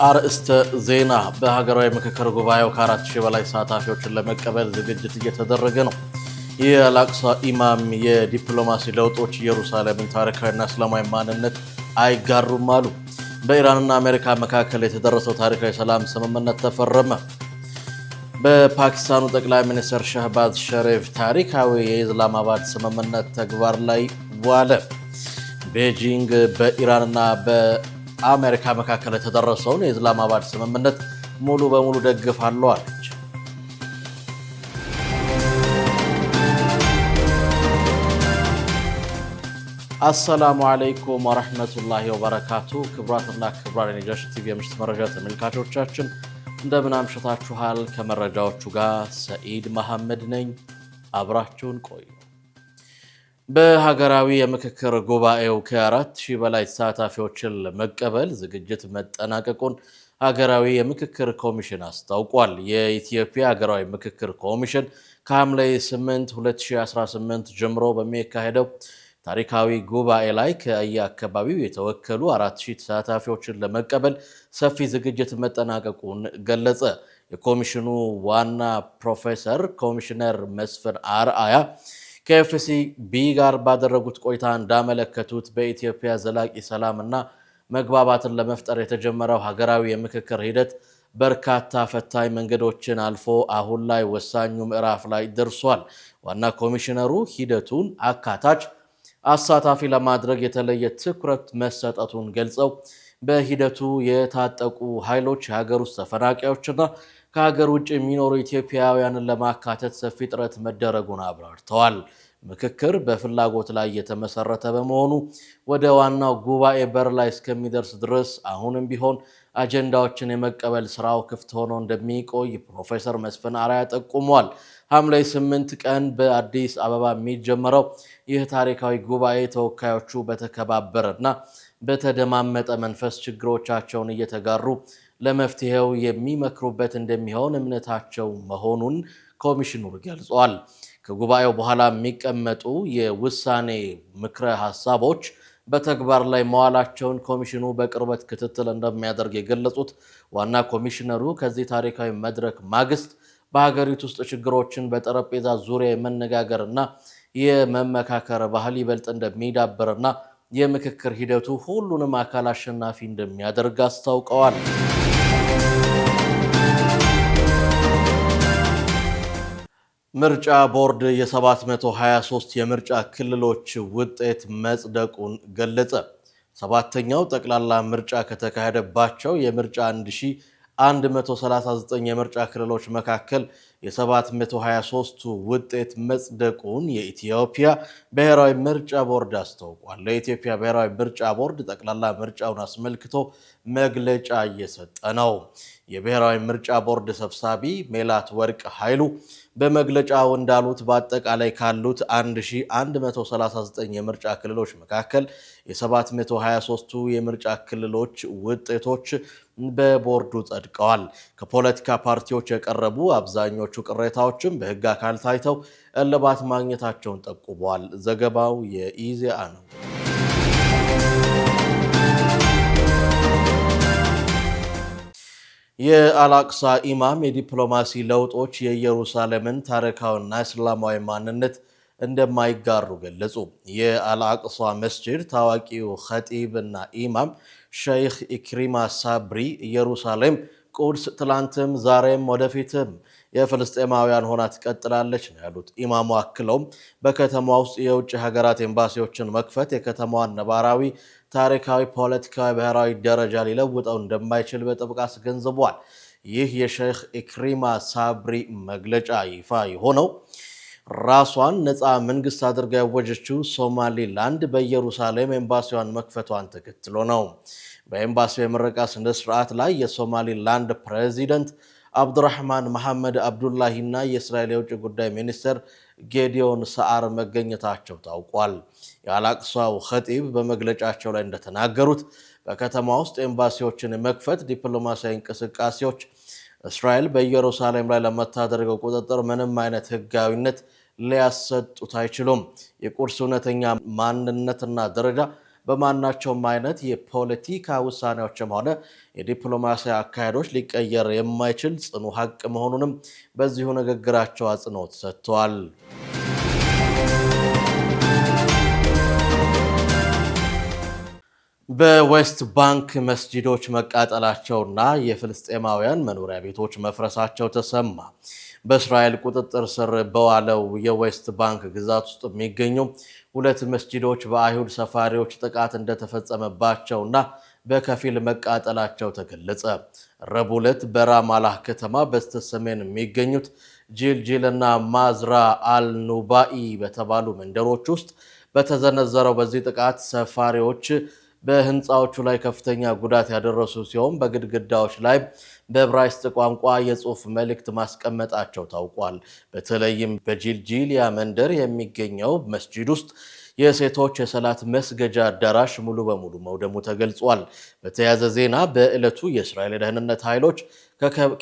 አርእስተ ዜና በሀገራዊ ምክክር ጉባኤው ከ4000 በላይ ተሳታፊዎችን ለመቀበል ዝግጅት እየተደረገ ነው። የአልአቅሳ ኢማም የዲፕሎማሲ ለውጦች ኢየሩሳሌምን ታሪካዊና እስላማዊ ማንነት አይጋሩም አሉ። በኢራንና አሜሪካ መካከል የተደረሰው ታሪካዊ ሰላም ስምምነት ተፈረመ። በፓኪስታኑ ጠቅላይ ሚኒስትር ሻህባዝ ሸሪፍ ታሪካዊ የኢስላማባድ ስምምነት ተግባር ላይ ዋለ። ቤጂንግ በኢራንና በአሜሪካ መካከል የተደረሰውን የኢስላማባድ ስምምነት ሙሉ በሙሉ ደግፋለሁ አለች። አሰላሙ አለይኩም ወራህመቱላሂ ወበረካቱ። ክቡራትና ክቡራን የነጃሺ ቲቪ የምሽት መረጃ ተመልካቾቻችን እንደምን አምሽታችኋል? ከመረጃዎቹ ጋር ሰኢድ መሐመድ ነኝ። አብራችሁን ቆዩ። በሀገራዊ የምክክር ጉባኤው ከ4000 በላይ ተሳታፊዎችን ለመቀበል ዝግጅት መጠናቀቁን ሀገራዊ የምክክር ኮሚሽን አስታውቋል። የኢትዮጵያ ሀገራዊ ምክክር ኮሚሽን ከሐምሌ 8 2018 ጀምሮ በሚካሄደው ታሪካዊ ጉባኤ ላይ ከየአካባቢው የተወከሉ 4000 ተሳታፊዎችን ለመቀበል ሰፊ ዝግጅት መጠናቀቁን ገለጸ። የኮሚሽኑ ዋና ፕሮፌሰር ኮሚሽነር መስፍን አርአያ ከኤፍሲቢ ጋር ባደረጉት ቆይታ እንዳመለከቱት በኢትዮጵያ ዘላቂ ሰላምና መግባባትን ለመፍጠር የተጀመረው ሀገራዊ የምክክር ሂደት በርካታ ፈታኝ መንገዶችን አልፎ አሁን ላይ ወሳኙ ምዕራፍ ላይ ደርሷል። ዋና ኮሚሽነሩ ሂደቱን አካታች አሳታፊ ለማድረግ የተለየ ትኩረት መሰጠቱን ገልጸው በሂደቱ የታጠቁ ኃይሎች፣ የሀገር ውስጥ ተፈናቃዮችና ከሀገር ውጭ የሚኖሩ ኢትዮጵያውያንን ለማካተት ሰፊ ጥረት መደረጉን አብራርተዋል። ምክክር በፍላጎት ላይ የተመሰረተ በመሆኑ ወደ ዋናው ጉባኤ በር ላይ እስከሚደርስ ድረስ አሁንም ቢሆን አጀንዳዎችን የመቀበል ስራው ክፍት ሆኖ እንደሚቆይ ፕሮፌሰር መስፍን አርአያ ጠቁሟል። ሐምሌ 8 ቀን በአዲስ አበባ የሚጀመረው ይህ ታሪካዊ ጉባኤ ተወካዮቹ በተከባበረና በተደማመጠ መንፈስ ችግሮቻቸውን እየተጋሩ ለመፍትሄው የሚመክሩበት እንደሚሆን እምነታቸው መሆኑን ኮሚሽኑ ገልጿል። ከጉባኤው በኋላ የሚቀመጡ የውሳኔ ምክረ ሀሳቦች በተግባር ላይ መዋላቸውን ኮሚሽኑ በቅርበት ክትትል እንደሚያደርግ የገለጹት ዋና ኮሚሽነሩ ከዚህ ታሪካዊ መድረክ ማግስት በሀገሪቱ ውስጥ ችግሮችን በጠረጴዛ ዙሪያ የመነጋገርና የመመካከር ባህል ይበልጥ እንደሚዳብርና የምክክር ሂደቱ ሁሉንም አካል አሸናፊ እንደሚያደርግ አስታውቀዋል። ምርጫ ቦርድ የ723 የምርጫ ክልሎች ውጤት መጽደቁን ገለጸ። ሰባተኛው ጠቅላላ ምርጫ ከተካሄደባቸው የምርጫ 1139 የምርጫ ክልሎች መካከል የ723ቱ ውጤት መጽደቁን የኢትዮጵያ ብሔራዊ ምርጫ ቦርድ አስታውቋል። ለኢትዮጵያ ብሔራዊ ምርጫ ቦርድ ጠቅላላ ምርጫውን አስመልክቶ መግለጫ እየሰጠ ነው። የብሔራዊ ምርጫ ቦርድ ሰብሳቢ ሜላት ወርቅ ኃይሉ በመግለጫው እንዳሉት በአጠቃላይ ካሉት 1139 የምርጫ ክልሎች መካከል የ723ቱ የምርጫ ክልሎች ውጤቶች በቦርዱ ጸድቀዋል። ከፖለቲካ ፓርቲዎች የቀረቡ አብዛኞቹ ቅሬታዎችም በሕግ አካል ታይተው እልባት ማግኘታቸውን ጠቁመዋል። ዘገባው የኢዜአ ነው። የአልአቅሳ ኢማም የዲፕሎማሲ ለውጦች የኢየሩሳሌምን ታሪካዊና እስላማዊ ማንነት እንደማይጋሩ ገለጹ። የአልአቅሳ መስጂድ ታዋቂው ኸጢብ እና ኢማም ሸይኽ ኢክሪማ ሳብሪ ኢየሩሳሌም ቁድስ ትላንትም ዛሬም ወደፊትም የፍልስጤማውያን ሆና ትቀጥላለች ነው ያሉት። ኢማሙ አክለውም በከተማ ውስጥ የውጭ ሀገራት ኤምባሲዎችን መክፈት የከተማዋን ነባራዊ ታሪካዊ፣ ፖለቲካዊ፣ ብሔራዊ ደረጃ ሊለውጠው እንደማይችል በጥብቅ አስገንዝቧል። ይህ የሸይኽ ኢክሪማ ሳብሪ መግለጫ ይፋ የሆነው ራሷን ነፃ መንግስት አድርጋ ያወጀችው ሶማሊላንድ በኢየሩሳሌም ኤምባሲዋን መክፈቷን ተከትሎ ነው። በኤምባሲው የምረቃ ስነ ስርዓት ላይ የሶማሊላንድ ፕሬዚደንት አብዱራህማን መሐመድ አብዱላሂ እና የእስራኤል የውጭ ጉዳይ ሚኒስትር ጌዲዮን ሰዓር መገኘታቸው ታውቋል። የአልአቅሳው ኸጢብ በመግለጫቸው ላይ እንደተናገሩት በከተማ ውስጥ ኤምባሲዎችን የመክፈት ዲፕሎማሲያዊ እንቅስቃሴዎች እስራኤል በኢየሩሳሌም ላይ ለምታደርገው ቁጥጥር ምንም አይነት ህጋዊነት ሊያሰጡት አይችሉም። የቁድስ እውነተኛ ማንነትና ደረጃ በማናቸውም አይነት የፖለቲካ ውሳኔዎችም ሆነ የዲፕሎማሲያዊ አካሄዶች ሊቀየር የማይችል ጽኑ ሀቅ መሆኑንም በዚሁ ንግግራቸው አጽንኦት ሰጥተዋል። በዌስት ባንክ መስጂዶች መቃጠላቸውና የፍልስጤማውያን መኖሪያ ቤቶች መፍረሳቸው ተሰማ። በእስራኤል ቁጥጥር ስር በዋለው የዌስት ባንክ ግዛት ውስጥ የሚገኙ ሁለት መስጂዶች በአይሁድ ሰፋሪዎች ጥቃት እንደተፈጸመባቸውና በከፊል መቃጠላቸው ተገለጸ። ረቡዕ ዕለት በራማላህ ከተማ በስተሰሜን የሚገኙት ጂልጂል እና ማዝራ አልኑባኢ በተባሉ መንደሮች ውስጥ በተዘነዘረው በዚህ ጥቃት ሰፋሪዎች በህንፃዎቹ ላይ ከፍተኛ ጉዳት ያደረሱ ሲሆን በግድግዳዎች ላይ በዕብራይስጥ ቋንቋ የጽሑፍ መልእክት ማስቀመጣቸው ታውቋል። በተለይም በጂልጂሊያ መንደር የሚገኘው መስጂድ ውስጥ የሴቶች የሰላት መስገጃ አዳራሽ ሙሉ በሙሉ መውደሙ ተገልጿል። በተያያዘ ዜና በዕለቱ የእስራኤል የደህንነት ኃይሎች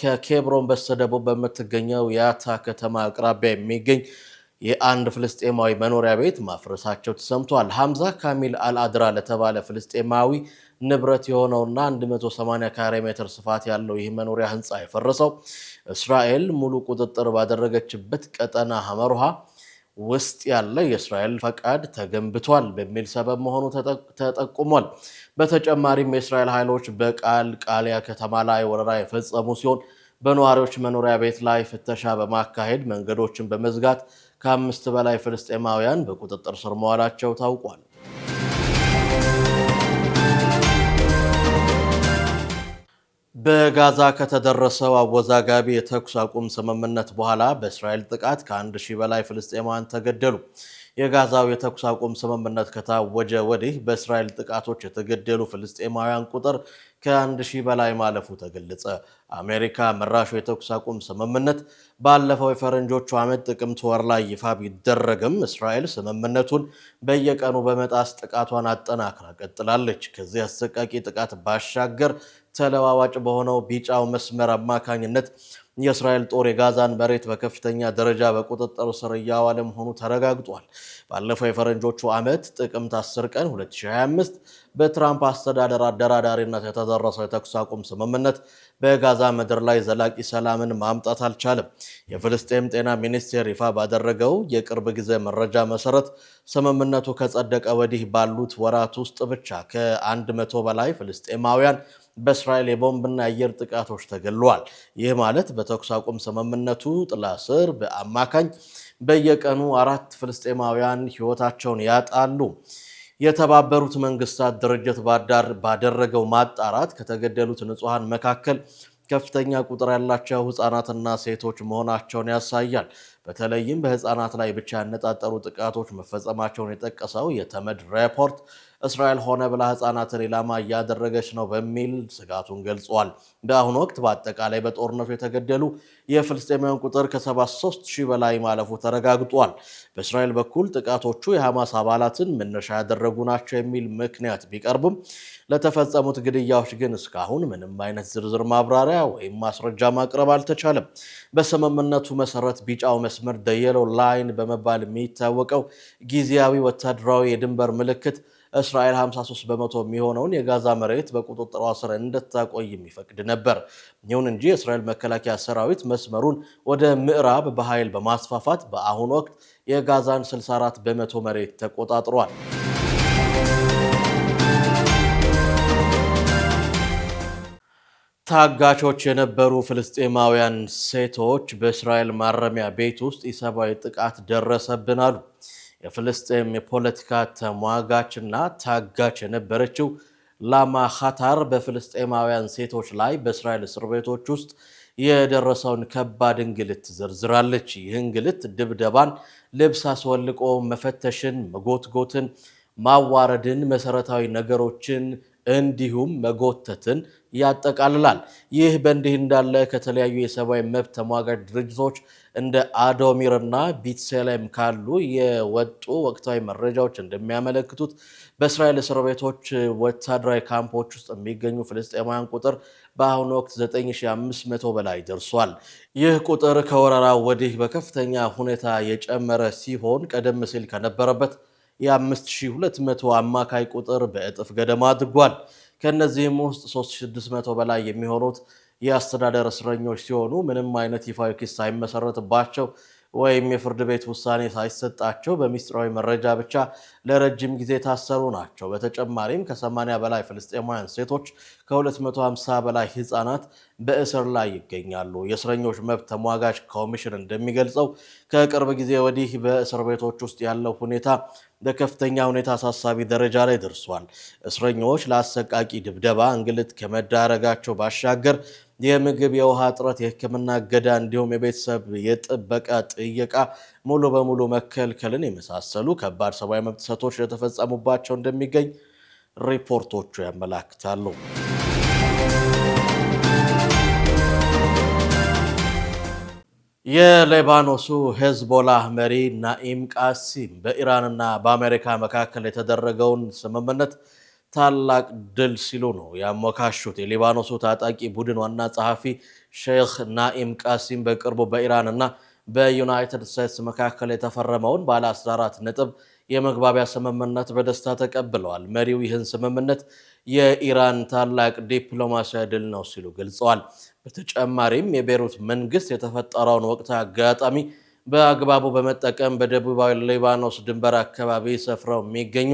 ከኬብሮን በስተደቡብ በምትገኘው የአታ ከተማ አቅራቢያ የሚገኝ የአንድ ፍልስጤማዊ መኖሪያ ቤት ማፍረሳቸው ተሰምቷል። ሐምዛ ካሚል አልአድራ ለተባለ ፍልስጤማዊ ንብረት የሆነውና 180 ካሬ ሜትር ስፋት ያለው ይህ መኖሪያ ህንፃ የፈረሰው እስራኤል ሙሉ ቁጥጥር ባደረገችበት ቀጠና ሐመርሃ ውስጥ ያለ የእስራኤል ፈቃድ ተገንብቷል በሚል ሰበብ መሆኑ ተጠቁሟል። በተጨማሪም የእስራኤል ኃይሎች በቃልቃሊያ ከተማ ላይ ወረራ የፈጸሙ ሲሆን በነዋሪዎች መኖሪያ ቤት ላይ ፍተሻ በማካሄድ መንገዶችን በመዝጋት ከ5 በላይ ፍልስጤማውያን በቁጥጥር ስር መዋላቸው ታውቋል። በጋዛ ከተደረሰው አወዛጋቢ የተኩስ አቁም ስምምነት በኋላ በእስራኤል ጥቃት ከ1000 በላይ ፍልስጤማውያን ተገደሉ። የጋዛው የተኩስ አቁም ስምምነት ከታወጀ ወዲህ በእስራኤል ጥቃቶች የተገደሉ ፍልስጤማውያን ቁጥር ከ1000 በላይ ማለፉ ተገለጸ። አሜሪካ መራሹ የተኩስ አቁም ስምምነት ባለፈው የፈረንጆቹ ዓመት ጥቅምት ወር ላይ ይፋ ቢደረግም እስራኤል ስምምነቱን በየቀኑ በመጣስ ጥቃቷን አጠናክራ ቀጥላለች። ከዚህ አሰቃቂ ጥቃት ባሻገር ተለዋዋጭ በሆነው ቢጫው መስመር አማካኝነት የእስራኤል ጦር የጋዛን መሬት በከፍተኛ ደረጃ በቁጥጥር ስር እያዋለ መሆኑ ተረጋግጧል። ባለፈው የፈረንጆቹ ዓመት ጥቅምት 10 ቀን 2025 በትራምፕ አስተዳደር አደራዳሪነት የተደረሰው የተኩስ አቁም ስምምነት በጋዛ ምድር ላይ ዘላቂ ሰላምን ማምጣት አልቻለም። የፍልስጤም ጤና ሚኒስቴር ይፋ ባደረገው የቅርብ ጊዜ መረጃ መሰረት ስምምነቱ ከጸደቀ ወዲህ ባሉት ወራት ውስጥ ብቻ ከ100 በላይ ፍልስጤማውያን በእስራኤል የቦምብና የአየር ጥቃቶች ተገድለዋል። ይህ ማለት በተኩስ አቁም ስምምነቱ ጥላ ስር በአማካኝ በየቀኑ 4 ፍልስጤማውያን ሕይወታቸውን ያጣሉ። የተባበሩት መንግስታት ድርጅት ባደረገው ማጣራት ከተገደሉት ንጹሃን መካከል ከፍተኛ ቁጥር ያላቸው ህፃናትና ሴቶች መሆናቸውን ያሳያል። በተለይም በህፃናት ላይ ብቻ ያነጣጠሩ ጥቃቶች መፈጸማቸውን የጠቀሰው የተመድ ሪፖርት እስራኤል ሆነ ብላ ህፃናትን ኢላማ እያደረገች ነው በሚል ስጋቱን ገልጿል። በአሁኑ ወቅት በአጠቃላይ በጦርነቱ የተገደሉ የፍልስጤማውያን ቁጥር ከ73,000 በላይ ማለፉ ተረጋግጧል። በእስራኤል በኩል ጥቃቶቹ የሐማስ አባላትን መነሻ ያደረጉ ናቸው የሚል ምክንያት ቢቀርብም ለተፈጸሙት ግድያዎች ግን እስካሁን ምንም አይነት ዝርዝር ማብራሪያ ወይም ማስረጃ ማቅረብ አልተቻለም። በስምምነቱ መሰረት ቢጫው መስመር የሎ ላይን በመባል የሚታወቀው ጊዜያዊ ወታደራዊ የድንበር ምልክት እስራኤል 53 በመቶ የሚሆነውን የጋዛ መሬት በቁጥጥሯ ስር እንድታቆይ የሚፈቅድ ነበር። ይሁን እንጂ የእስራኤል መከላከያ ሰራዊት መስመሩን ወደ ምዕራብ በኃይል በማስፋፋት በአሁኑ ወቅት የጋዛን 64 በመቶ መሬት ተቆጣጥሯል። ታጋቾች የነበሩ ፍልስጤማውያን ሴቶች በእስራኤል ማረሚያ ቤት ውስጥ ኢሰብአዊ ጥቃት ደረሰብን አሉ። የፍልስጤም የፖለቲካ ተሟጋችና ታጋች የነበረችው ላማ ኻታር በፍልስጤማውያን ሴቶች ላይ በእስራኤል እስር ቤቶች ውስጥ የደረሰውን ከባድ እንግልት ዘርዝራለች። ይህ እንግልት ድብደባን፣ ልብስ አስወልቆ መፈተሽን፣ መጎትጎትን፣ ማዋረድን፣ መሰረታዊ ነገሮችን እንዲሁም መጎተትን ያጠቃልላል። ይህ በእንዲህ እንዳለ ከተለያዩ የሰብአዊ መብት ተሟጋች ድርጅቶች እንደ አዶሚርና ቢትሴሌም ካሉ የወጡ ወቅታዊ መረጃዎች እንደሚያመለክቱት በእስራኤል እስር ቤቶች ወታደራዊ ካምፖች ውስጥ የሚገኙ ፍልስጤማውያን ቁጥር በአሁኑ ወቅት 9500 በላይ ደርሷል። ይህ ቁጥር ከወረራው ወዲህ በከፍተኛ ሁኔታ የጨመረ ሲሆን ቀደም ሲል ከነበረበት የ5200 አማካይ ቁጥር በእጥፍ ገደማ አድጓል። ከነዚህም ውስጥ 3600 በላይ የሚሆኑት የአስተዳደር እስረኞች ሲሆኑ ምንም አይነት ይፋዊ ክስ ሳይመሰረትባቸው ወይም የፍርድ ቤት ውሳኔ ሳይሰጣቸው በሚስጥራዊ መረጃ ብቻ ለረጅም ጊዜ ታሰሩ ናቸው። በተጨማሪም ከ80 በላይ ፍልስጤማውያን ሴቶች፣ ከ250 በላይ ህፃናት በእስር ላይ ይገኛሉ። የእስረኞች መብት ተሟጋች ኮሚሽን እንደሚገልጸው ከቅርብ ጊዜ ወዲህ በእስር ቤቶች ውስጥ ያለው ሁኔታ በከፍተኛ ሁኔታ አሳሳቢ ደረጃ ላይ ደርሷል። እስረኞች ለአሰቃቂ ድብደባ፣ እንግልት ከመዳረጋቸው ባሻገር የምግብ፣ የውሃ እጥረት፣ የሕክምና እገዳ እንዲሁም የቤተሰብ የጥበቃ ጥየቃ ሙሉ በሙሉ መከልከልን የመሳሰሉ ከባድ ሰብአዊ መብት ጥሰቶች የተፈጸሙባቸው እንደሚገኝ ሪፖርቶቹ ያመላክታሉ። የሌባኖሱ ሄዝቦላህ መሪ ናኢም ቃሲም በኢራንና በአሜሪካ መካከል የተደረገውን ስምምነት ታላቅ ድል ሲሉ ነው ያሞካሹት። የሊባኖሱ ታጣቂ ቡድን ዋና ጸሐፊ ሼክ ናኢም ቃሲም በቅርቡ በኢራን እና በዩናይትድ ስቴትስ መካከል የተፈረመውን ባለ 14 ነጥብ የመግባቢያ ስምምነት በደስታ ተቀብለዋል። መሪው ይህን ስምምነት የኢራን ታላቅ ዲፕሎማሲያዊ ድል ነው ሲሉ ገልጸዋል። በተጨማሪም የቤሩት መንግስት የተፈጠረውን ወቅታዊ አጋጣሚ በአግባቡ በመጠቀም በደቡባዊ ሊባኖስ ድንበር አካባቢ ሰፍረው የሚገኙ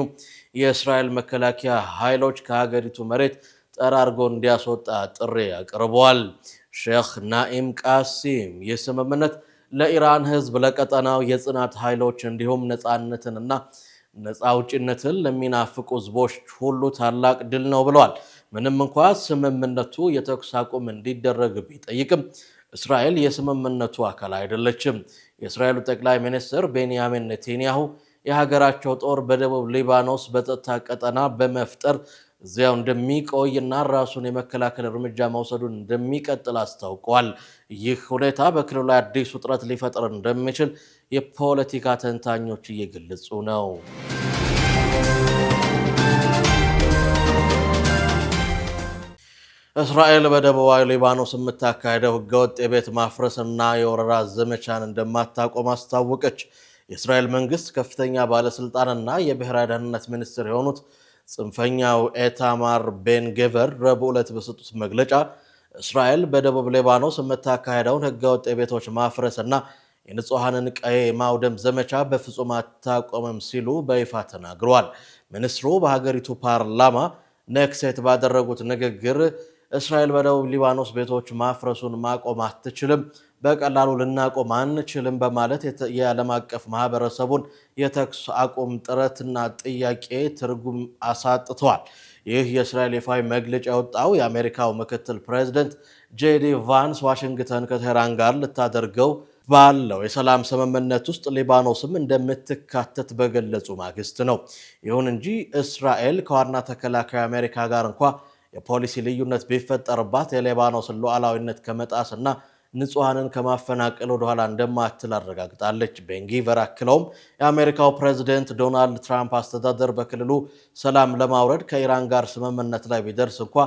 የእስራኤል መከላከያ ኃይሎች ከሀገሪቱ መሬት ጠራርጎ እንዲያስወጣ ጥሪ አቅርበዋል። ሼክ ናኢም ቃሲም ይህ ስምምነት ለኢራን ህዝብ፣ ለቀጠናው የጽናት ኃይሎች እንዲሁም ነፃነትንና ነፃ አውጪነትን ለሚናፍቁ ህዝቦች ሁሉ ታላቅ ድል ነው ብለዋል። ምንም እንኳ ስምምነቱ የተኩስ አቁም እንዲደረግ ቢጠይቅም እስራኤል የስምምነቱ አካል አይደለችም። የእስራኤሉ ጠቅላይ ሚኒስትር ቤንያሚን ኔታንያሁ የሀገራቸው ጦር በደቡብ ሊባኖስ በጸጥታ ቀጠና በመፍጠር እዚያው እንደሚቆይና ራሱን የመከላከል እርምጃ መውሰዱን እንደሚቀጥል አስታውቀዋል። ይህ ሁኔታ በክልሉ ላይ አዲስ ውጥረት ሊፈጥር እንደሚችል የፖለቲካ ተንታኞች እየገለጹ ነው። እስራኤል በደቡባዊ ሊባኖስ የምታካሄደው ህገወጥ የቤት ማፍረስና የወረራ ዘመቻን እንደማታቆም አስታወቀች። የእስራኤል መንግስት ከፍተኛ ባለስልጣንና የብሔራዊ ደህንነት ሚኒስትር የሆኑት ጽንፈኛው ኤታማር ቤን ግቪር ረቡዕ ዕለት በሰጡት መግለጫ እስራኤል በደቡብ ሊባኖስ የምታካሄደውን ህገወጥ የቤቶች ማፍረስና የንጹሐንን ቀዬ የማውደም ዘመቻ በፍጹም አታቆምም ሲሉ በይፋ ተናግረዋል። ሚኒስትሩ በሀገሪቱ ፓርላማ ኔክሴት ባደረጉት ንግግር እስራኤል በደቡብ ሊባኖስ ቤቶች ማፍረሱን ማቆም አትችልም፣ በቀላሉ ልናቆም አንችልም በማለት የዓለም አቀፍ ማህበረሰቡን የተኩስ አቁም ጥረትና ጥያቄ ትርጉም አሳጥተዋል። ይህ የእስራኤል ይፋዊ መግለጫ የወጣው የአሜሪካው ምክትል ፕሬዚደንት ጄዲ ቫንስ ዋሽንግተን ከቴህራን ጋር ልታደርገው ባለው የሰላም ስምምነት ውስጥ ሊባኖስም እንደምትካተት በገለጹ ማግስት ነው። ይሁን እንጂ እስራኤል ከዋና ተከላካይ አሜሪካ ጋር እንኳ የፖሊሲ ልዩነት ቢፈጠርባት የሊባኖስን ሉዓላዊነት ከመጣስና ንጹሐንን ከማፈናቀል ወደኋላ እንደማትል አረጋግጣለች። ቤን ግቪር አክለውም የአሜሪካው ፕሬዝደንት ዶናልድ ትራምፕ አስተዳደር በክልሉ ሰላም ለማውረድ ከኢራን ጋር ስምምነት ላይ ቢደርስ እንኳ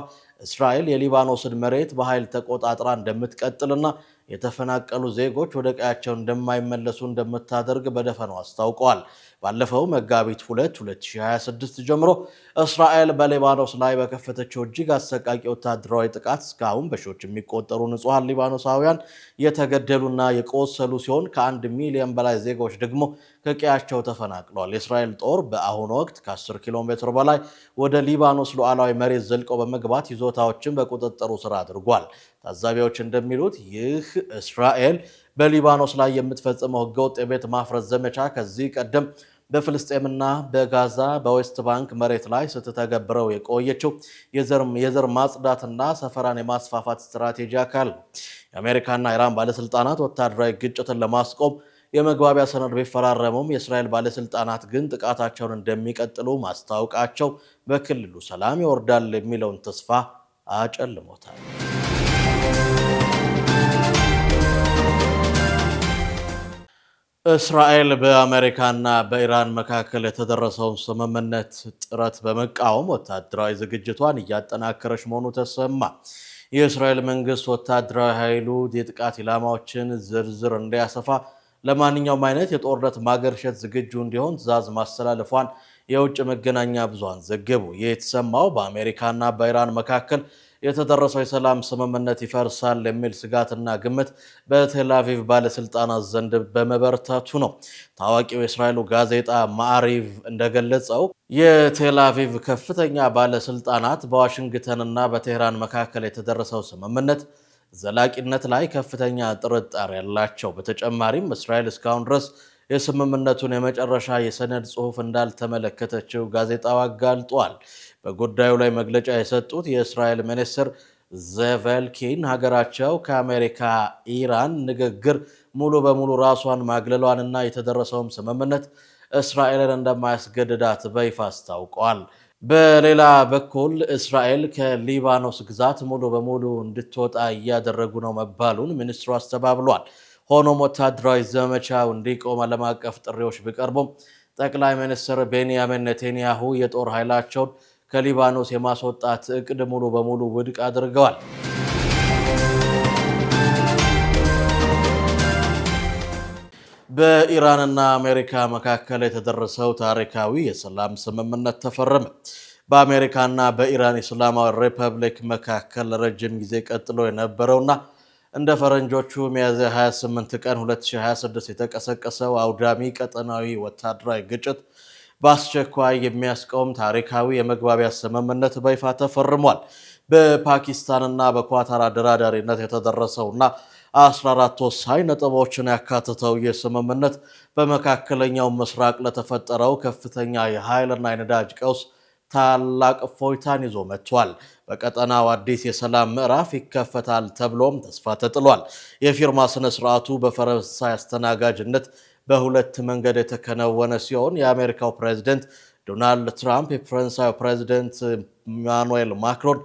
እስራኤል የሊባኖስን መሬት በኃይል ተቆጣጥራ እንደምትቀጥልና የተፈናቀሉ ዜጎች ወደ ቀያቸው እንደማይመለሱ እንደምታደርግ በደፈናው አስታውቀዋል። ባለፈው መጋቢት 2 2026 ጀምሮ እስራኤል በሊባኖስ ላይ በከፈተችው እጅግ አሰቃቂ ወታደራዊ ጥቃት እስካሁን በሺዎች የሚቆጠሩ ንጹሐን ሊባኖሳውያን የተገደሉና የቆሰሉ ሲሆን ከ1 ሚሊዮን በላይ ዜጎች ደግሞ ከቀያቸው ተፈናቅለዋል። የእስራኤል ጦር በአሁኑ ወቅት ከ10 ኪሎ ሜትር በላይ ወደ ሊባኖስ ሉዓላዊ መሬት ዘልቆ በመግባት ይዞታዎችን በቁጥጥሩ ስር አድርጓል። ታዛቢዎች እንደሚሉት ይህ እስራኤል በሊባኖስ ላይ የምትፈጽመው ህገወጥ የቤት ማፍረስ ዘመቻ ከዚህ ቀደም በፍልስጤምና በጋዛ በዌስት ባንክ መሬት ላይ ስትተገብረው የቆየችው የዘር ማጽዳትና ሰፈራን የማስፋፋት ስትራቴጂ አካል ነው። የአሜሪካና ኢራን ባለስልጣናት ወታደራዊ ግጭትን ለማስቆም የመግባቢያ ሰነድ ቢፈራረሙም የእስራኤል ባለስልጣናት ግን ጥቃታቸውን እንደሚቀጥሉ ማስታወቃቸው በክልሉ ሰላም ይወርዳል የሚለውን ተስፋ አጨልሞታል። እስራኤል በአሜሪካና በኢራን መካከል የተደረሰውን ስምምነት ጥረት በመቃወም ወታደራዊ ዝግጅቷን እያጠናከረች መሆኑ ተሰማ። የእስራኤል መንግስት ወታደራዊ ኃይሉ የጥቃት ኢላማዎችን ዝርዝር እንዲያሰፋ ለማንኛውም አይነት የጦርነት ማገርሸት ዝግጁ እንዲሆን ትዕዛዝ ማስተላለፏን የውጭ መገናኛ ብዙሃን ዘገቡ። ይህ የተሰማው በአሜሪካና በኢራን መካከል የተደረሰው የሰላም ስምምነት ይፈርሳል የሚል ስጋትና ግምት በቴል አቪቭ ባለስልጣናት ዘንድ በመበርታቱ ነው። ታዋቂው የእስራኤሉ ጋዜጣ ማዕሪቭ እንደገለጸው የቴል አቪቭ ከፍተኛ ባለስልጣናት በዋሽንግተንና በቴህራን መካከል የተደረሰው ስምምነት ዘላቂነት ላይ ከፍተኛ ጥርጣሬ ያላቸው፣ በተጨማሪም እስራኤል እስካሁን ድረስ የስምምነቱን የመጨረሻ የሰነድ ጽሑፍ እንዳልተመለከተችው ጋዜጣው አጋልጧል። በጉዳዩ ላይ መግለጫ የሰጡት የእስራኤል ሚኒስትር ዘቨልኪን ሀገራቸው ከአሜሪካ ኢራን ንግግር ሙሉ በሙሉ ራሷን ማግለሏንና የተደረሰውም ስምምነት እስራኤልን እንደማያስገድዳት በይፋ አስታውቀዋል። በሌላ በኩል እስራኤል ከሊባኖስ ግዛት ሙሉ በሙሉ እንድትወጣ እያደረጉ ነው መባሉን ሚኒስትሩ አስተባብሏል። ሆኖም ወታደራዊ ዘመቻው እንዲቆም ዓለም አቀፍ ጥሪዎች ቢቀርቡም ጠቅላይ ሚኒስትር ቤንያሚን ኔታንያሁ የጦር ኃይላቸውን ከሊባኖስ የማስወጣት እቅድ ሙሉ በሙሉ ውድቅ አድርገዋል። በኢራንና አሜሪካ መካከል የተደረሰው ታሪካዊ የሰላም ስምምነት ተፈረመ። በአሜሪካና በኢራን እስላማዊ ሪፐብሊክ መካከል ረጅም ጊዜ ቀጥሎ የነበረውና እንደ ፈረንጆቹ ሚያዝያ 28 ቀን 2026 የተቀሰቀሰው አውዳሚ ቀጠናዊ ወታደራዊ ግጭት በአስቸኳይ የሚያስቆም ታሪካዊ የመግባቢያ ስምምነት በይፋ ተፈርሟል። በፓኪስታንና በኳታር አደራዳሪነት የተደረሰውና 14 ወሳኝ ነጥቦችን ያካተተው የስምምነት በመካከለኛው ምስራቅ ለተፈጠረው ከፍተኛ የኃይልና የነዳጅ ቀውስ ታላቅ እፎይታን ይዞ መጥቷል። በቀጠናው አዲስ የሰላም ምዕራፍ ይከፈታል ተብሎም ተስፋ ተጥሏል። የፊርማ ስነ ስርዓቱ በፈረንሳይ አስተናጋጅነት በሁለት መንገድ የተከናወነ ሲሆን የአሜሪካው ፕሬዝደንት ዶናልድ ትራምፕ የፈረንሳዩ ፕሬዝደንት ኢማኑኤል ማክሮን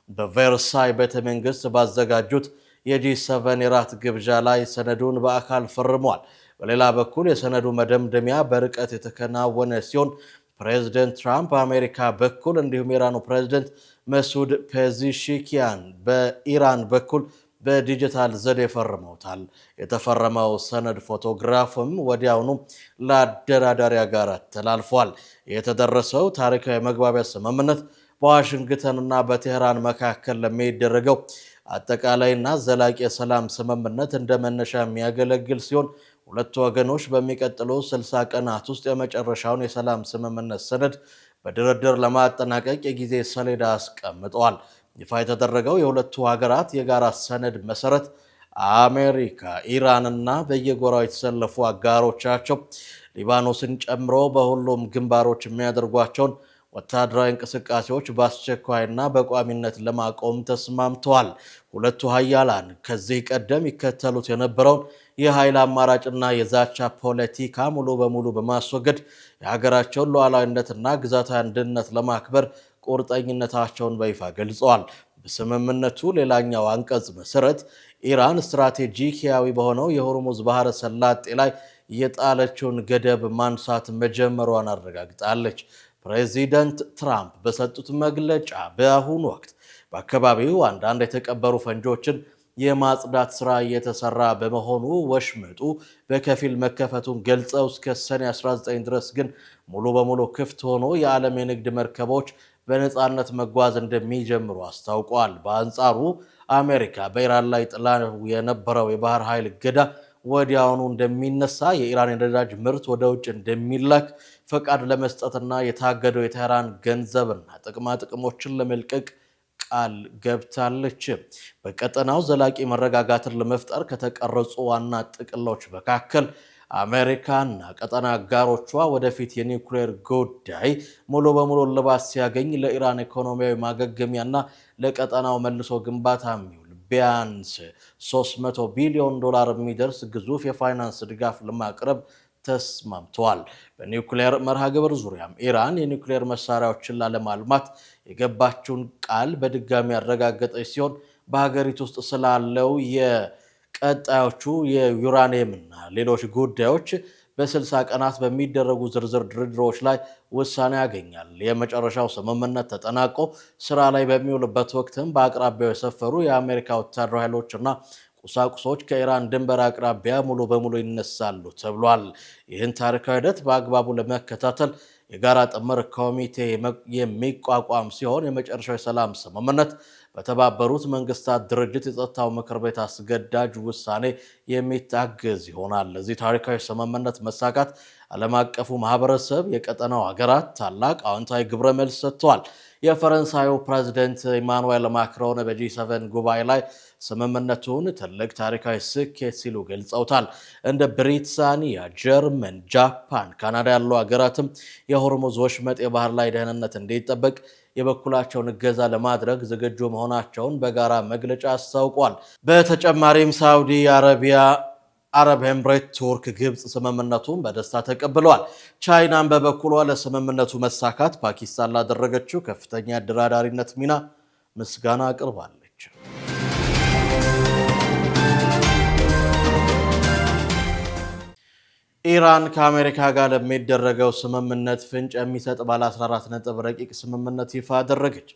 በቬርሳይ ቤተ መንግስት ባዘጋጁት የጂ7 የራት ግብዣ ላይ ሰነዱን በአካል ፈርሟል። በሌላ በኩል የሰነዱ መደምደሚያ በርቀት የተከናወነ ሲሆን ፕሬዝደንት ትራምፕ በአሜሪካ በኩል እንዲሁም የኢራኑ ፕሬዝደንት መሱድ ፔዚሽኪያን በኢራን በኩል በዲጂታል ዘዴ ፈርመውታል። የተፈረመው ሰነድ ፎቶግራፍም ወዲያውኑ ለአደራዳሪ ጋር ተላልፏል። የተደረሰው ታሪካዊ መግባቢያ ስምምነት በዋሽንግተንና በቴህራን መካከል ለሚደረገው አጠቃላይና ዘላቂ የሰላም ስምምነት እንደ መነሻ የሚያገለግል ሲሆን ሁለቱ ወገኖች በሚቀጥሉ 60 ቀናት ውስጥ የመጨረሻውን የሰላም ስምምነት ሰነድ በድርድር ለማጠናቀቅ የጊዜ ሰሌዳ አስቀምጠዋል። ይፋ የተደረገው የሁለቱ ሀገራት የጋራ ሰነድ መሰረት አሜሪካ፣ ኢራንና በየጎራው የተሰለፉ አጋሮቻቸው ሊባኖስን ጨምሮ በሁሉም ግንባሮች የሚያደርጓቸውን ወታደራዊ እንቅስቃሴዎች በአስቸኳይና በቋሚነት ለማቆም ተስማምተዋል። ሁለቱ ሀያላን ከዚህ ቀደም ይከተሉት የነበረውን የኃይል አማራጭና የዛቻ ፖለቲካ ሙሉ በሙሉ በማስወገድ የሀገራቸውን ሉዓላዊነትና ግዛታዊ አንድነት ለማክበር ቁርጠኝነታቸውን በይፋ ገልጸዋል። በስምምነቱ ሌላኛው አንቀጽ መሰረት ኢራን ስትራቴጂካዊ በሆነው የሆርሙዝ ባህረ ሰላጤ ላይ የጣለችውን ገደብ ማንሳት መጀመሯን አረጋግጣለች። ፕሬዚደንት ትራምፕ በሰጡት መግለጫ በአሁኑ ወቅት በአካባቢው አንዳንድ የተቀበሩ ፈንጆችን የማጽዳት ስራ እየተሰራ በመሆኑ ወሽመጡ በከፊል መከፈቱን ገልጸው እስከ ሰኔ 19 ድረስ ግን ሙሉ በሙሉ ክፍት ሆኖ የዓለም የንግድ መርከቦች በነፃነት መጓዝ እንደሚጀምሩ አስታውቋል። በአንጻሩ አሜሪካ በኢራን ላይ ጥላ የነበረው የባህር ኃይል እገዳ ወዲያውኑ እንደሚነሳ፣ የኢራን የነዳጅ ምርት ወደ ውጭ እንደሚላክ ፈቃድ ለመስጠትና የታገደው የቴህራን ገንዘብና ጥቅማ ጥቅሞችን ለመልቀቅ ቃል ገብታለች። በቀጠናው ዘላቂ መረጋጋትን ለመፍጠር ከተቀረጹ ዋና ጥቅሎች መካከል አሜሪካና ቀጠና አጋሮቿ ወደፊት የኒውክሌር ጉዳይ ሙሉ በሙሉ እልባት ሲያገኝ ለኢራን ኢኮኖሚያዊ ማገገሚያና ለቀጠናው መልሶ ግንባታ የሚውል ቢያንስ $300 ቢሊዮን የሚደርስ ግዙፍ የፋይናንስ ድጋፍ ለማቅረብ ተስማምተዋል። በኒውክሌር መርሃ ግብር ዙሪያም ኢራን የኒውክሌር መሳሪያዎችን ላለማልማት የገባችውን ቃል በድጋሚ ያረጋገጠች ሲሆን በሀገሪቱ ውስጥ ስላለው የቀጣዮቹ የዩራኒየምና ሌሎች ጉዳዮች በ60 ቀናት በሚደረጉ ዝርዝር ድርድሮች ላይ ውሳኔ ያገኛል። የመጨረሻው ስምምነት ተጠናቆ ስራ ላይ በሚውልበት ወቅትም በአቅራቢያው የሰፈሩ የአሜሪካ ወታደራዊ ኃይሎችና ቁሳቁሶች ከኢራን ድንበር አቅራቢያ ሙሉ በሙሉ ይነሳሉ ተብሏል። ይህን ታሪካዊ ሂደት በአግባቡ ለመከታተል የጋራ ጥምር ኮሚቴ የሚቋቋም ሲሆን የመጨረሻው የሰላም ስምምነት በተባበሩት መንግስታት ድርጅት የጸጥታው ምክር ቤት አስገዳጅ ውሳኔ የሚታገዝ ይሆናል። ለዚህ ታሪካዊ ስምምነት መሳካት ዓለም አቀፉ ማህበረሰብ፣ የቀጠናው ሀገራት ታላቅ አዎንታዊ ግብረ መልስ ሰጥተዋል። የፈረንሳዩ ፕሬዝዳንት ኢማኑኤል ማክሮን በጂ7 ጉባኤ ላይ ስምምነቱን ትልቅ ታሪካዊ ስኬት ሲሉ ገልጸውታል። እንደ ብሪታንያ፣ ጀርመን፣ ጃፓን፣ ካናዳ ያሉ ሀገራትም የሆርሙዝ ወሽመጥ የባህር ላይ ደህንነት እንዲጠበቅ የበኩላቸውን እገዛ ለማድረግ ዝግጁ መሆናቸውን በጋራ መግለጫ አስታውቋል። በተጨማሪም ሳውዲ አረቢያ፣ አረብ ኤምሬት፣ ቱርክ፣ ግብፅ ስምምነቱን በደስታ ተቀብለዋል። ቻይናም በበኩሏ ለስምምነቱ መሳካት ፓኪስታን ላደረገችው ከፍተኛ አደራዳሪነት ሚና ምስጋና አቅርባለች። ኢራን ከአሜሪካ ጋር ለሚደረገው ስምምነት ፍንጭ የሚሰጥ ባለ 14 ነጥብ ረቂቅ ስምምነት ይፋ አደረገች።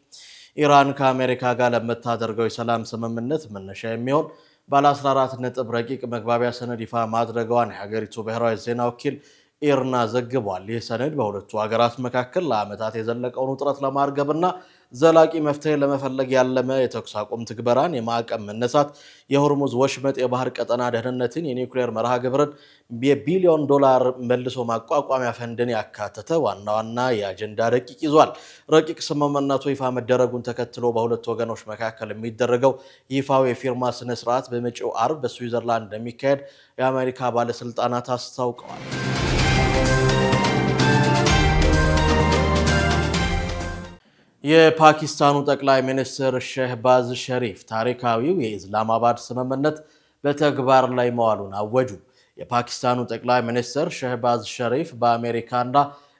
ኢራን ከአሜሪካ ጋር ለምታደርገው የሰላም ስምምነት መነሻ የሚሆን ባለ 14 ነጥብ ረቂቅ መግባቢያ ሰነድ ይፋ ማድረጓን የሀገሪቱ ብሔራዊ ዜና ወኪል ኢርና ዘግቧል። ይህ ሰነድ በሁለቱ ሀገራት መካከል ለዓመታት የዘለቀውን ውጥረት ለማርገብና ዘላቂ መፍትሄ ለመፈለግ ያለመ የተኩስ አቁም ትግበራን፣ የማዕቀብ መነሳት፣ የሆርሙዝ ወሽመጥ የባህር ቀጠና ደህንነትን፣ የኒውክሌር መርሃ ግብርን፣ የቢሊዮን ዶላር መልሶ ማቋቋሚያ ፈንድን ያካተተ ዋና ዋና የአጀንዳ ረቂቅ ይዟል። ረቂቅ ስምምነቱ ይፋ መደረጉን ተከትሎ በሁለቱ ወገኖች መካከል የሚደረገው ይፋዊ የፊርማ ስነ ስርዓት በመጪው አርብ በስዊዘርላንድ እንደሚካሄድ የአሜሪካ ባለስልጣናት አስታውቀዋል። የፓኪስታኑ ጠቅላይ ሚኒስትር ሼህባዝ ሸሪፍ ታሪካዊው የኢስላማባድ ስምምነት በተግባር ላይ መዋሉን አወጁ። የፓኪስታኑ ጠቅላይ ሚኒስትር ሼህባዝ ሸሪፍ በአሜሪካና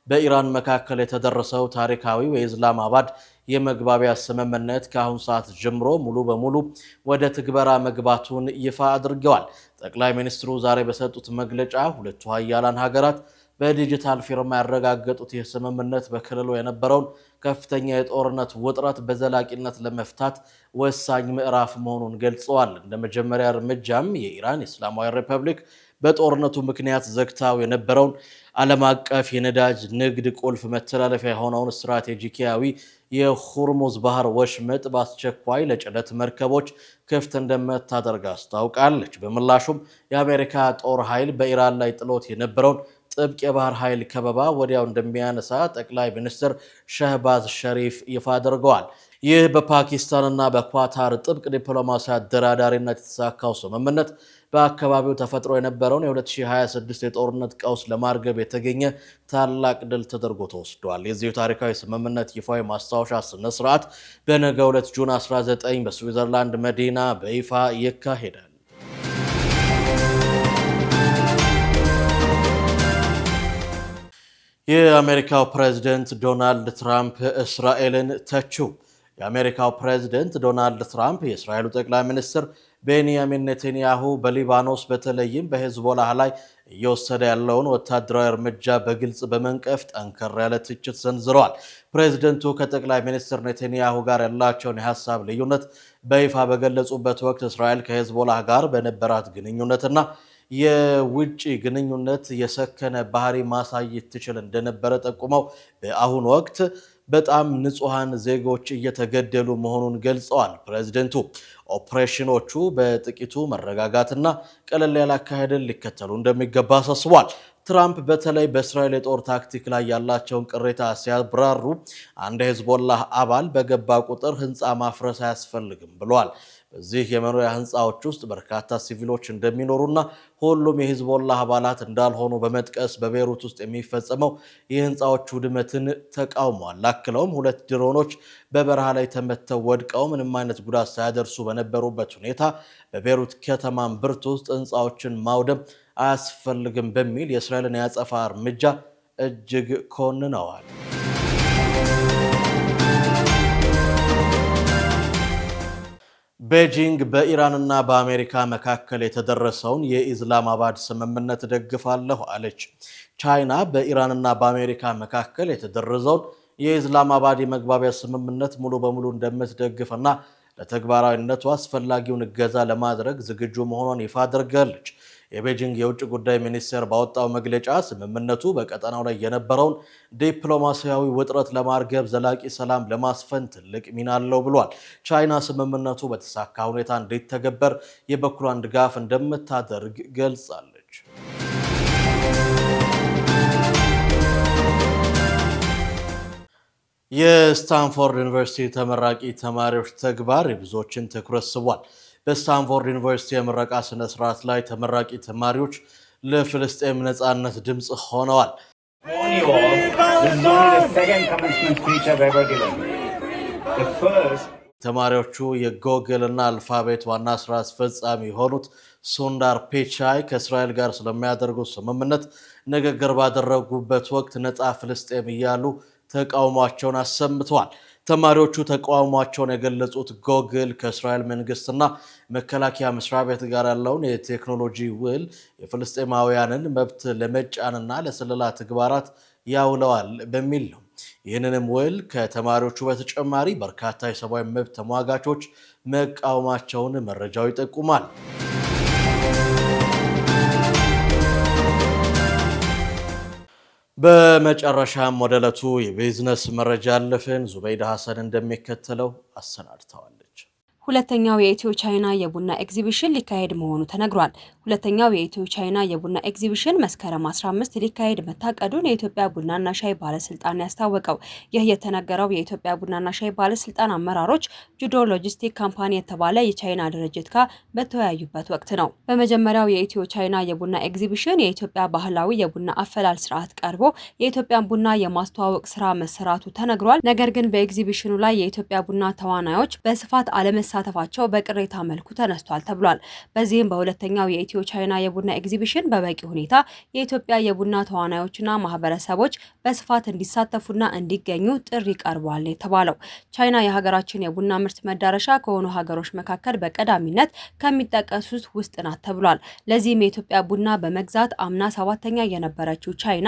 በኢራን መካከል የተደረሰው ታሪካዊው የኢስላማባድ የመግባቢያ ስምምነት ከአሁን ሰዓት ጀምሮ ሙሉ በሙሉ ወደ ትግበራ መግባቱን ይፋ አድርገዋል። ጠቅላይ ሚኒስትሩ ዛሬ በሰጡት መግለጫ ሁለቱ ሀያላን ሀገራት በዲጂታል ፊርማ ያረጋገጡት ይህ ስምምነት በክልሉ የነበረውን ከፍተኛ የጦርነት ውጥረት በዘላቂነት ለመፍታት ወሳኝ ምዕራፍ መሆኑን ገልጸዋል። እንደ መጀመሪያ እርምጃም የኢራን እስላማዊ ሪፐብሊክ በጦርነቱ ምክንያት ዘግታው የነበረውን ዓለም አቀፍ የነዳጅ ንግድ ቁልፍ መተላለፊያ የሆነውን ስትራቴጂካዊ የሆርሙዝ ባህር ወሽመጥ በአስቸኳይ ለጭነት መርከቦች ክፍት እንደምታደርግ አስታውቃለች። በምላሹም የአሜሪካ ጦር ኃይል በኢራን ላይ ጥሎት የነበረውን ጥብቅ የባህር ኃይል ከበባ ወዲያው እንደሚያነሳ ጠቅላይ ሚኒስትር ሼህባዝ ሸሪፍ ይፋ አድርገዋል። ይህ በፓኪስታንና በኳታር ጥብቅ ዲፕሎማሲያዊ አደራዳሪነት የተሳካው ስምምነት በአካባቢው ተፈጥሮ የነበረውን የ2026 የጦርነት ቀውስ ለማርገብ የተገኘ ታላቅ ድል ተደርጎ ተወስዷል። የዚሁ ታሪካዊ ስምምነት ይፋዊ ማስታወሻ ስነ ስርዓት በነገው ዕለት ጁን 19 በስዊዘርላንድ መዲና በይፋ ይካሄዳል። የአሜሪካው ፕሬዝዳንት ዶናልድ ትራምፕ እስራኤልን ተቹ። የአሜሪካው ፕሬዝዳንት ዶናልድ ትራምፕ የእስራኤሉ ጠቅላይ ሚኒስትር ቤንያሚን ኔታንያሁ በሊባኖስ በተለይም በሄዝቦላህ ላይ እየወሰደ ያለውን ወታደራዊ እርምጃ በግልጽ በመንቀፍ ጠንከር ያለ ትችት ሰንዝረዋል። ፕሬዝዳንቱ ከጠቅላይ ሚኒስትር ኔታንያሁ ጋር ያላቸውን የሐሳብ ልዩነት በይፋ በገለጹበት ወቅት እስራኤል ከሄዝቦላህ ጋር በነበራት ግንኙነትና የውጭ ግንኙነት የሰከነ ባህሪ ማሳየት ትችል እንደነበረ ጠቁመው በአሁኑ ወቅት በጣም ንጹሃን ዜጎች እየተገደሉ መሆኑን ገልጸዋል። ፕሬዝዳንቱ ኦፕሬሽኖቹ በጥቂቱ መረጋጋትና ቀለል ያለ አካሄድን ሊከተሉ እንደሚገባ አሳስቧል። ትራምፕ በተለይ በእስራኤል የጦር ታክቲክ ላይ ያላቸውን ቅሬታ ሲያብራሩ አንድ የሄዝቦላህ አባል በገባ ቁጥር ህንፃ ማፍረስ አያስፈልግም ብለዋል። በዚህ የመኖሪያ ህንፃዎች ውስጥ በርካታ ሲቪሎች እንደሚኖሩና ሁሉም የሄዝቦላህ አባላት እንዳልሆኑ በመጥቀስ በቤይሩት ውስጥ የሚፈጸመው የህንፃዎቹ ውድመትን ተቃውሟል። አክለውም 2 ድሮኖች በበረሃ ላይ ተመተው ወድቀው ምንም አይነት ጉዳት ሳያደርሱ በነበሩበት ሁኔታ በቤይሩት ከተማ እምብርት ውስጥ ህንፃዎችን ማውደም አያስፈልግም በሚል የእስራኤልን ያጸፋ እርምጃ እጅግ ኮንነዋል። ቤጂንግ በኢራንና በአሜሪካ መካከል የተደረሰውን የኢስላማባድ ስምምነት ደግፋለሁ አለች። ቻይና በኢራንና በአሜሪካ መካከል የተደረሰውን የኢስላማባድ የመግባቢያ ስምምነት ሙሉ በሙሉ እንደምትደግፍና ለተግባራዊነቱ አስፈላጊውን እገዛ ለማድረግ ዝግጁ መሆኗን ይፋ አድርጋለች። የቤጂንግ የውጭ ጉዳይ ሚኒስቴር ባወጣው መግለጫ ስምምነቱ በቀጠናው ላይ የነበረውን ዲፕሎማሲያዊ ውጥረት ለማርገብ ዘላቂ ሰላም ለማስፈን ትልቅ ሚና አለው ብሏል። ቻይና ስምምነቱ በተሳካ ሁኔታ እንዲተገበር የበኩሏን ድጋፍ እንደምታደርግ ገልጻለች። የስታንፎርድ ዩኒቨርሲቲ ተመራቂ ተማሪዎች ተግባር የብዙዎችን ትኩረት ስቧል። በስታንፎርድ ዩኒቨርሲቲ የምረቃ ስነ ስርዓት ላይ ተመራቂ ተማሪዎች ለፍልስጤም ነጻነት ድምጽ ሆነዋል። ተማሪዎቹ የጎግል እና አልፋቤት ዋና ስራ አስፈጻሚ የሆኑት ሱንዳር ፒቻይ ከእስራኤል ጋር ስለሚያደርጉት ስምምነት ንግግር ባደረጉበት ወቅት ነጻ ፍልስጤም እያሉ ተቃውሟቸውን አሰምተዋል። ተማሪዎቹ ተቃውሟቸውን የገለጹት ጎግል ከእስራኤል መንግስትና መከላከያ መስሪያ ቤት ጋር ያለውን የቴክኖሎጂ ውል የፍልስጤማውያንን መብት ለመጫንና ለስለላ ተግባራት ያውለዋል በሚል ነው። ይህንንም ውል ከተማሪዎቹ በተጨማሪ በርካታ የሰብአዊ መብት ተሟጋቾች መቃወማቸውን መረጃው ይጠቁማል። በመጨረሻም ወደ ዕለቱ የቢዝነስ መረጃ አለፍን። ዙበይዳ ሐሰን እንደሚከተለው አሰናድተዋለች። ሁለተኛው የኢትዮ ቻይና የቡና ኤግዚቢሽን ሊካሄድ መሆኑ ተነግሯል። ሁለተኛው የኢትዮ ቻይና የቡና ኤግዚቢሽን መስከረም 15 ሊካሄድ መታቀዱን የኢትዮጵያ ቡናና ሻይ ባለስልጣን ያስታወቀው። ይህ የተነገረው የኢትዮጵያ ቡናና ሻይ ባለስልጣን አመራሮች ጁዶ ሎጂስቲክ ካምፓኒ የተባለ የቻይና ድርጅት ጋር በተወያዩበት ወቅት ነው። በመጀመሪያው የኢትዮ ቻይና የቡና ኤግዚቢሽን የኢትዮጵያ ባህላዊ የቡና አፈላል ስርዓት ቀርቦ የኢትዮጵያን ቡና የማስተዋወቅ ስራ መሰራቱ ተነግሯል። ነገር ግን በኤግዚቢሽኑ ላይ የኢትዮጵያ ቡና ተዋናዮች በስፋት አለመሳተፋቸው በቅሬታ መልኩ ተነስቷል ተብሏል። በዚህም በሁለተኛው የኢትዮ ቻይና የቡና ኤግዚቢሽን በበቂ ሁኔታ የኢትዮጵያ የቡና ተዋናዮችና ማህበረሰቦች በስፋት እንዲሳተፉና እንዲገኙ ጥሪ ቀርቧል የተባለው። ቻይና የሀገራችን የቡና ምርት መዳረሻ ከሆኑ ሀገሮች መካከል በቀዳሚነት ከሚጠቀሱት ውስጥ ናት ተብሏል። ለዚህም የኢትዮጵያ ቡና በመግዛት አምና 7ኛ የነበረችው ቻይና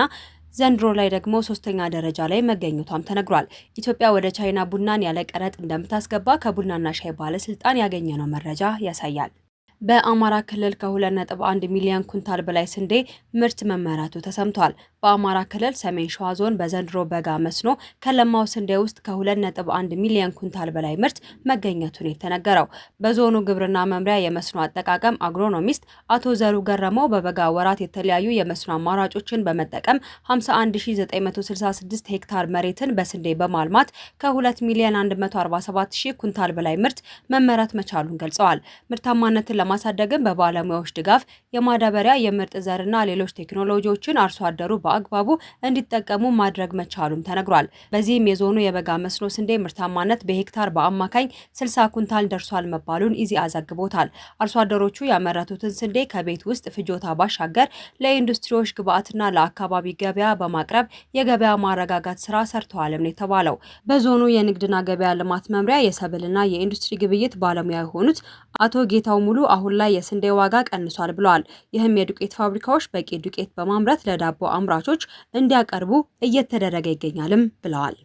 ዘንድሮ ላይ ደግሞ 3ኛ ደረጃ ላይ መገኘቷም ተነግሯል። ኢትዮጵያ ወደ ቻይና ቡናን ያለ ቀረጥ እንደምታስገባ ከቡናና ሻይ ባለስልጣን ያገኘነው መረጃ ያሳያል። በአማራ ክልል ከ2.1 ሚሊዮን ኩንታል በላይ ስንዴ ምርት መመረቱ ተሰምቷል። በአማራ ክልል ሰሜን ሸዋ ዞን በዘንድሮ በጋ መስኖ ከለማው ስንዴ ውስጥ ከ2.1 ሚሊዮን ኩንታል በላይ ምርት መገኘቱን የተነገረው በዞኑ ግብርና መምሪያ የመስኖ አጠቃቀም አግሮኖሚስት አቶ ዘሩ ገረመው በበጋ ወራት የተለያዩ የመስኖ አማራጮችን በመጠቀም 51966 ሄክታር መሬትን በስንዴ በማልማት ከ2 ሚሊዮን 147 ሺህ ኩንታል በላይ ምርት መመረት መቻሉን ገልጸዋል። ምርታማነትን ለማሳደግም በባለሙያዎች ድጋፍ የማዳበሪያ የምርጥ ዘርና ሌሎች ቴክኖሎጂዎችን አርሶ አደሩ በአግባቡ እንዲጠቀሙ ማድረግ መቻሉም ተነግሯል። በዚህም የዞኑ የበጋ መስኖ ስንዴ ምርታማነት በሄክታር በአማካኝ 60 ኩንታል ደርሷል መባሉን ኢዜአ ዘግቦታል። አርሶ አደሮቹ ያመረቱትን ስንዴ ከቤት ውስጥ ፍጆታ ባሻገር ለኢንዱስትሪዎች ግብዓትና ለአካባቢ ገበያ በማቅረብ የገበያ ማረጋጋት ስራ ሰርተዋልም ነው የተባለው። በዞኑ የንግድና ገበያ ልማት መምሪያ የሰብልና የኢንዱስትሪ ግብይት ባለሙያ የሆኑት አቶ ጌታው ሙሉ አሁን ላይ የስንዴ ዋጋ ቀንሷል ብለዋል። ይህም የዱቄት ፋብሪካዎች በቂ ዱቄት በማምረት ለዳቦ አምራቾች እንዲያቀርቡ እየተደረገ ይገኛልም ብለዋል።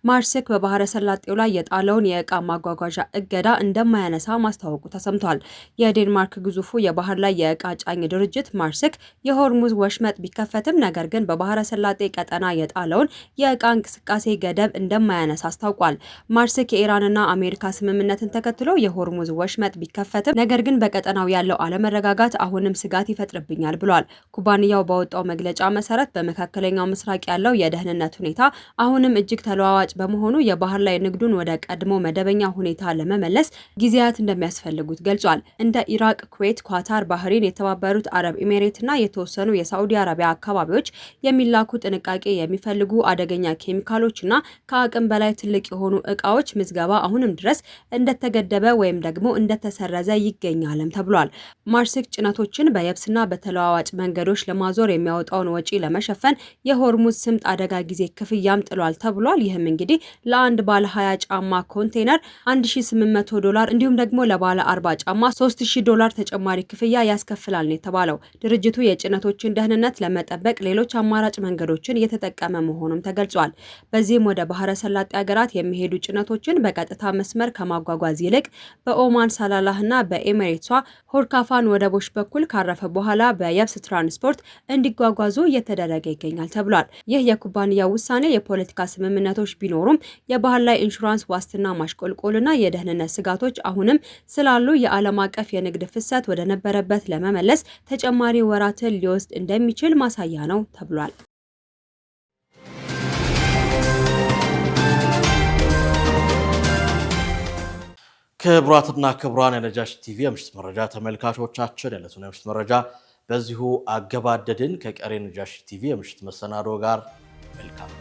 ማርሴክ በባህረ ሰላጤው ላይ የጣለውን የእቃ ማጓጓዣ እገዳ እንደማያነሳ ማስታወቁ ተሰምቷል። የዴንማርክ ግዙፉ የባህር ላይ የእቃ ጫኝ ድርጅት ማርሴክ የሆርሙዝ ወሽመጥ ቢከፈትም ነገር ግን በባህረ ሰላጤ ቀጠና የጣለውን የእቃ እንቅስቃሴ ገደብ እንደማያነሳ አስታውቋል። ማርሴክ የኢራንና አሜሪካ ስምምነትን ተከትሎ የሆርሙዝ ወሽመጥ ቢከፈትም ነገር ግን በቀጠናው ያለው አለመረጋጋት አሁንም ስጋት ይፈጥርብኛል ብሏል። ኩባንያው ባወጣው መግለጫ መሰረት በመካከለኛው ምስራቅ ያለው የደህንነት ሁኔታ አሁንም እጅግ ተለዋዋጭ በመሆኑ የባህር ላይ ንግዱን ወደ ቀድሞ መደበኛ ሁኔታ ለመመለስ ጊዜያት እንደሚያስፈልጉት ገልጿል። እንደ ኢራቅ፣ ኩዌት፣ ኳታር፣ ባህሬን፣ የተባበሩት አረብ ኤሚሬትና የተወሰኑ የሳዑዲ አረቢያ አካባቢዎች የሚላኩ ጥንቃቄ የሚፈልጉ አደገኛ ኬሚካሎችና ከአቅም በላይ ትልቅ የሆኑ እቃዎች ምዝገባ አሁንም ድረስ እንደተገደበ ወይም ደግሞ እንደተሰረዘ ይገኛልም ተብሏል። ማርሴክ ጭነቶችን በየብስና በተለዋዋጭ መንገዶች ለማዞር የሚያወጣውን ወጪ ለመሸፈን የሆርሙዝ ስምጥ አደጋ ጊዜ ክፍያም ጥሏል ተብሏል። ይህም እንግዲህ ለአንድ ባለ 20 ጫማ ኮንቴነር $1800 እንዲሁም ደግሞ ለባለ 40 ጫማ $3000 ተጨማሪ ክፍያ ያስከፍላል ነው የተባለው። ድርጅቱ የጭነቶችን ደህንነት ለመጠበቅ ሌሎች አማራጭ መንገዶችን እየተጠቀመ መሆኑም ተገልጿል። በዚህም ወደ ባህረ ሰላጤ ሀገራት የሚሄዱ ጭነቶችን በቀጥታ መስመር ከማጓጓዝ ይልቅ በኦማን ሳላላህና በኤሚሬትሷ ሆርካፋን ወደቦች በኩል ካረፈ በኋላ በየብስ ትራንስፖርት እንዲጓጓዙ እየተደረገ ይገኛል ተብሏል። ይህ የኩባንያው ውሳኔ የፖለቲካ ስምምነቶች ቢኖሩም የባህር ላይ ኢንሹራንስ ዋስትና ማሽቆልቆልና የደህንነት ስጋቶች አሁንም ስላሉ የዓለም አቀፍ የንግድ ፍሰት ወደ ነበረበት ለመመለስ ተጨማሪ ወራትን ሊወስድ እንደሚችል ማሳያ ነው ተብሏል። ክቡራትና ክቡራን የነጃሺ ቲቪ የምሽት መረጃ ተመልካቾቻችን የዕለቱን የምሽት መረጃ በዚሁ አገባደድን። ከቀሪ ነጃሺ ቲቪ የምሽት መሰናዶ ጋር መልካም